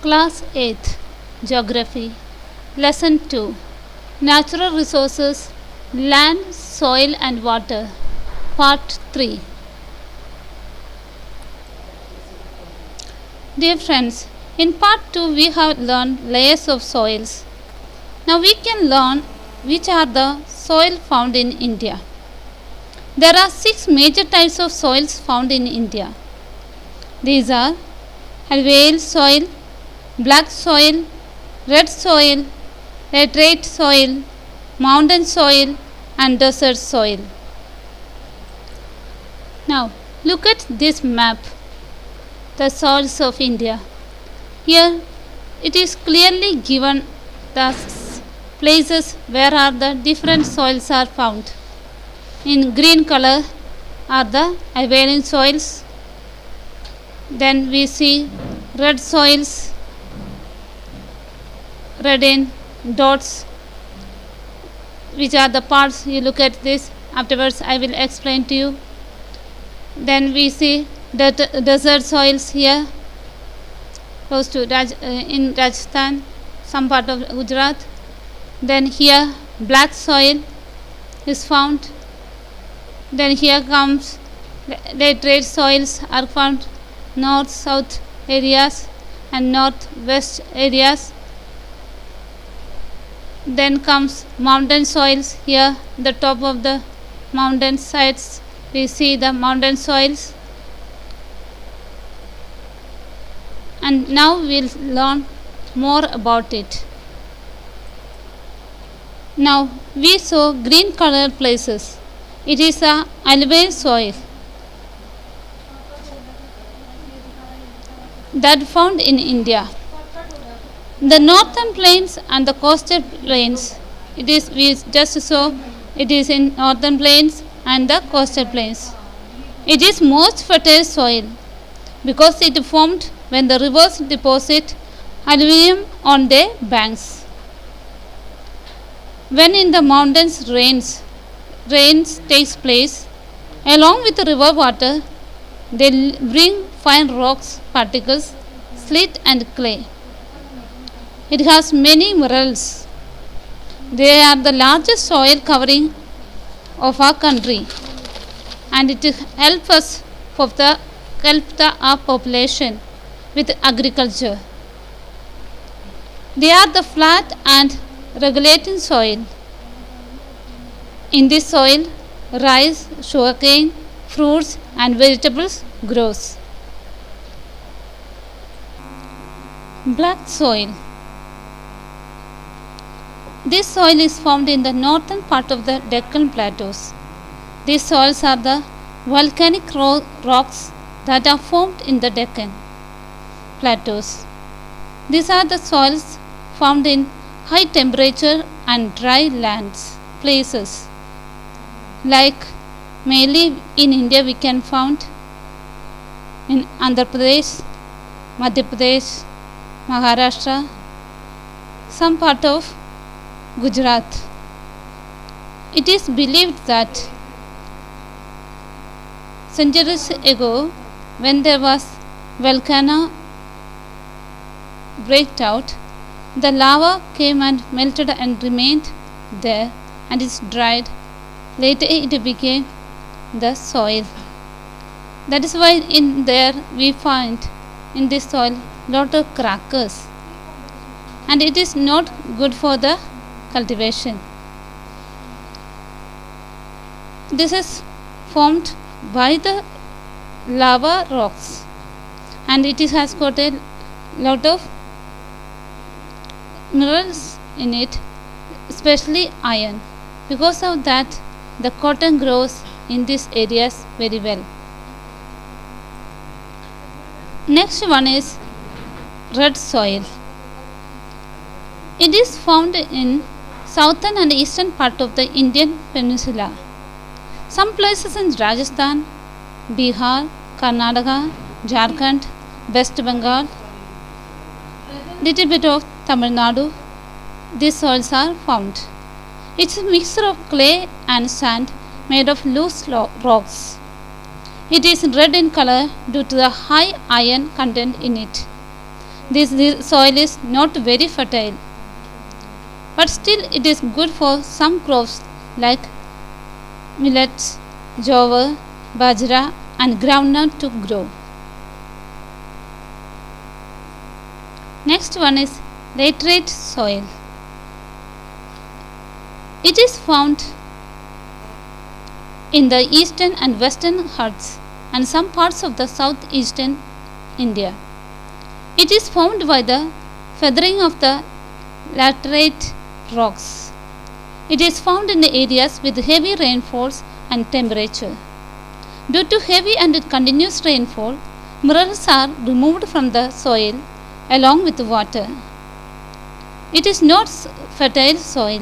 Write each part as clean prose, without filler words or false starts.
Class 8 Geography Lesson 2 Natural Resources Land, Soil and Water Part 3. Dear friends, in part 2 we have learned layers of soils. Now we can learn which are the soil found in India. There are 6 major types of soils found in India. These are alluvial soil, black soil, red soil, laterite soil, mountain soil and desert soil. Now look at this map, the soils of India. Here it is clearly given the places where are the different soils are found. In green color are the alluvial soils. Then we see red soils, red in dots, which are the parts. You look at this, afterwards I will explain to you. Then we see desert soils here, close to in Rajasthan, some part of Gujarat. Then here black soil is found. Then here comes laterite soils are found north south areas and northwest areas. Then comes mountain soils. Here the top of the mountain sides we see the mountain soils. And now we'll learn more about it. Now we saw green colored places. It is a alluvial soil that found in India. The northern plains and the coastal plains, it is we just saw it is in northern plains and the coastal plains. It is most fertile soil because it formed when the rivers deposit alluvium on their banks. When in the mountains rains takes place, along with the river water, they bring fine rocks, particles, slate and clay. It has many minerals. They are the largest soil covering of our country, and it helps us help our population with agriculture. They are the flat and regulating soil. In this soil, rice, sugarcane, fruits and vegetables grows. Black soil. This soil is found in the northern part of the Deccan Plateaus. These soils are the volcanic rocks that are formed in the Deccan Plateaus. These are the soils found in high temperature and dry lands, places. Like mainly in India we can find in Andhra Pradesh, Madhya Pradesh, Maharashtra, some part of Gujarat. It is believed that centuries ago, when there was volcano break out, the lava came and melted and remained there and is dried. Later it became the soil. That is why in there we find in this soil lot of crackers, and it is not good for the cultivation. This is formed by the lava rocks, and it has got a lot of minerals in it, especially iron. Because of that, the cotton grows in these areas very well. Next one is red soil. It is found in southern and eastern part of the Indian peninsula. Some places in Rajasthan, Bihar, Karnataka, Jharkhand, West Bengal, little bit of Tamil Nadu, these soils are found. It's a mixture of clay and sand made of loose rocks. It is red in color due to the high iron content in it. This soil is not very fertile, but still it is good for some crops like millets, jowar, bajra, and groundnut to grow. Next one is laterite soil. It is found in the eastern and western Ghats and some parts of the southeastern India. It is formed by the feathering of the laterite rocks. It is found in the areas with heavy rainfalls and temperature. Due to heavy and continuous rainfall, minerals are removed from the soil along with water. It is not fertile soil.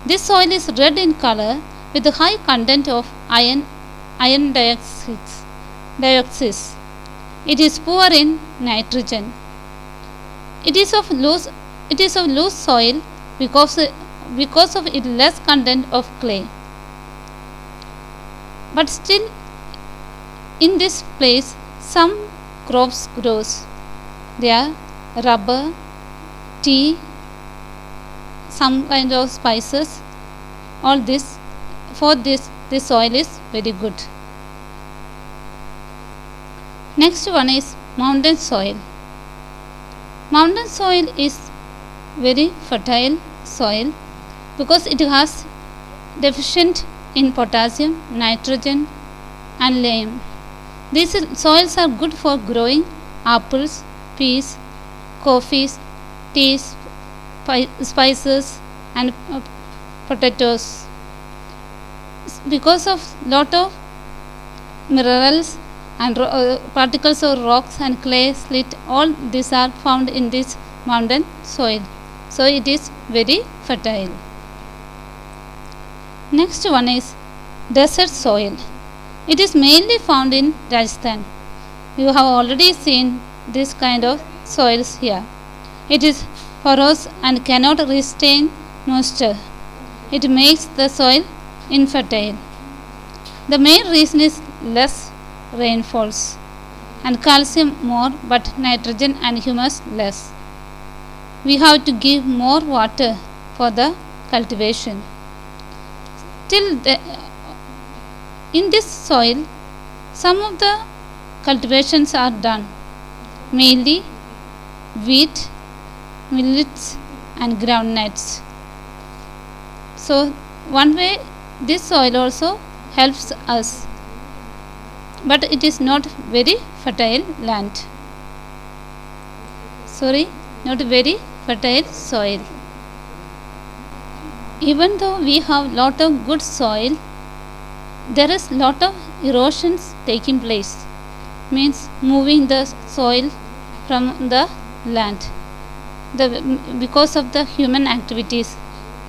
This soil is red in color with a high content of iron dioxide. It is poor in nitrogen. It is of loose soil because of its less content of clay. But still in this place some crops grows. They are rubber, tea, some kind of spices. All this for this soil is very good. Next one is mountain soil. Mountain soil is very fertile soil because it has deficient in potassium, nitrogen and lime. These soils are good for growing apples, peas, coffees, teas, spices and potatoes. Because of lot of minerals and particles of rocks and clay, slit, all these are found in this mountain soil. So it is very fertile. Next one is desert soil. It is mainly found in Rajasthan. You have already seen this kind of soils here. It is porous and cannot retain moisture. It makes the soil infertile. The main reason is less rainfalls and calcium more but nitrogen and humus less. We have to give more water for the cultivation. In this soil some of the cultivations are done, mainly wheat, millets and groundnuts. So one way this soil also helps us, but it is not very fertile land. Not very fertile soil. Even though we have lot of good soil, there is lot of erosions taking place, means moving the soil from the land because of the human activities,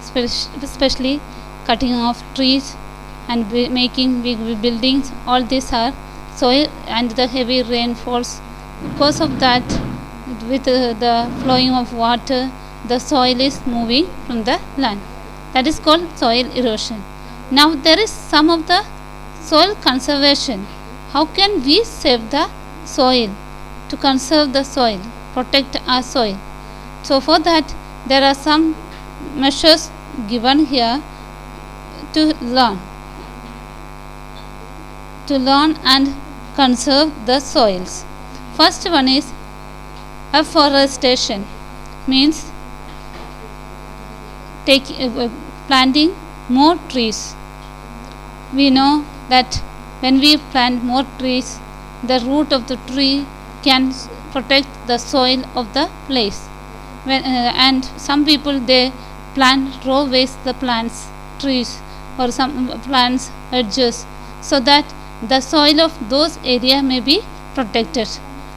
especially cutting off trees and making big buildings. All these are soil and the heavy rainfalls. Because of that, with the flowing of water, the soil is moving from the land. That is called soil erosion. Now there is some of the soil conservation. How can we save the soil, to conserve the soil, protect our soil? So for that there are some measures given here to learn and conserve the soils. First one is afforestation, means planting more trees. We know that when we plant more trees, the root of the tree can protect the soil of the place. And some people they plant row ways the plants, trees or some plants hedges, so that the soil of those area may be protected.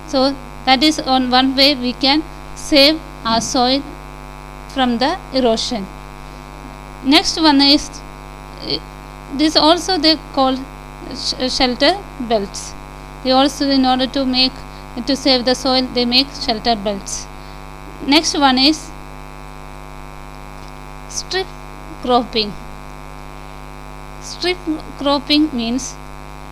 So that is one way we can save our soil from the erosion. Next one is this also they call shelter belts. They also, in order to save the soil, they make shelter belts. Next one is strip cropping. Strip cropping means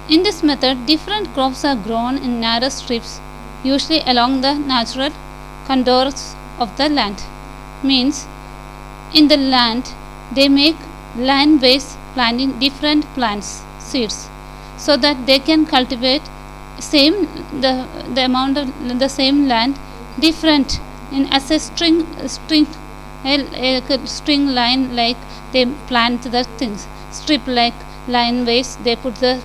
in this method different crops are grown in narrow strips, usually along the natural contours of the land. Means in the land they make line ways planting different plants seeds so that they can cultivate same the amount of the same land different in as a string line, like they plant the things strip like line ways, they put the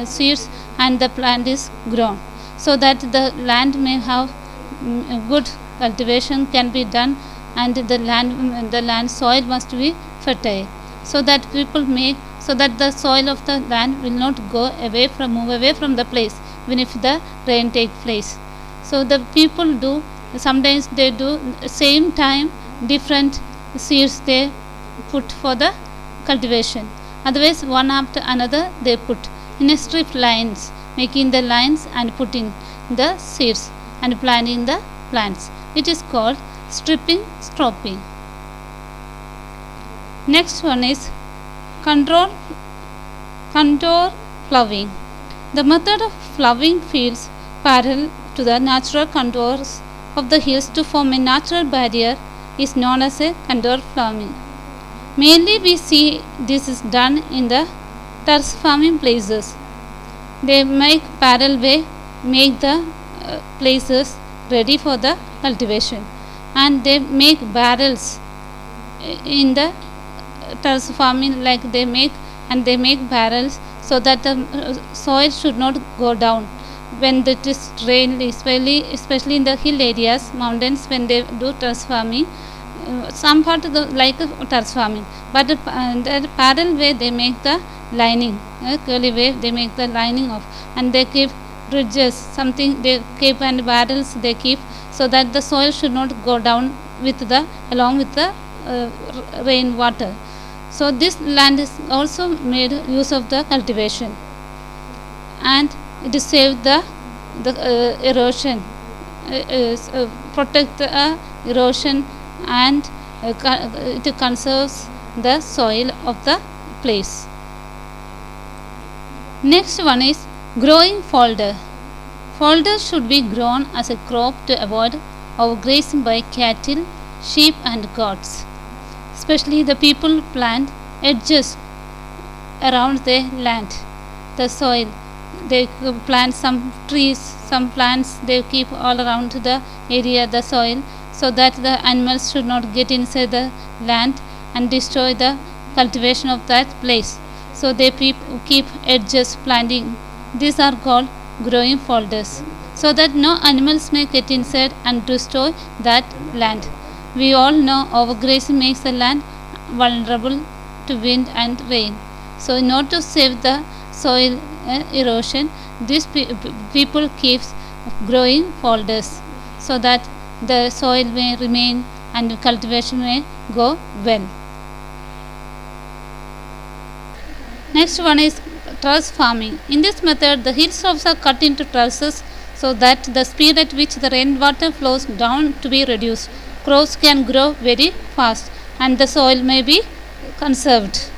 seeds and the plant is grown so that the land may have good cultivation can be done, and the land soil must be fertile so that people make so that the soil of the land will not move away from the place even if the rain take place. So the people do sometimes they do same time different seeds they put for the cultivation, otherwise one after another they put in a strip lines, making the lines and putting the seeds and planting the plants. It is called stripping stropping. Next one is contour ploughing. The method of ploughing fields parallel to the natural contours of the hills to form a natural barrier is known as a contour ploughing. Mainly we see this is done in the terrace farming places. They make parallel way, make the places ready for the cultivation, and they make barrels in the terrace farming, like they make barrels so that the soil should not go down when it is rain, especially in the hill areas, mountains. When they do terrace farming, some part of the like terrace farming, but the parallel way they make the lining, curly way they make the lining of, and they keep bridges, something they keep, and barrels they keep so that the soil should not go down along with the rain water. So this land is also made use of the cultivation, and it is saved the erosion, protect the erosion, and it conserves the soil of the place. Next one is growing folder. Folder should be grown as a crop to avoid overgrazing by cattle, sheep and goats. Especially the people plant edges around the land, the soil. They plant some trees, some plants they keep all around the area, the soil, so that the animals should not get inside the land and destroy the cultivation of that place. So they keep edges planting. These are called growing folders, so that no animals may get inside and destroy that land. We all know overgrazing makes the land vulnerable to wind and rain. So in order to save the soil erosion, these people keep growing folders so that the soil may remain and cultivation may go well. Next one is terrace farming. In this method, the hill slopes are cut into terraces so that the speed at which the rainwater flows down to be reduced. Crops can grow very fast and the soil may be conserved.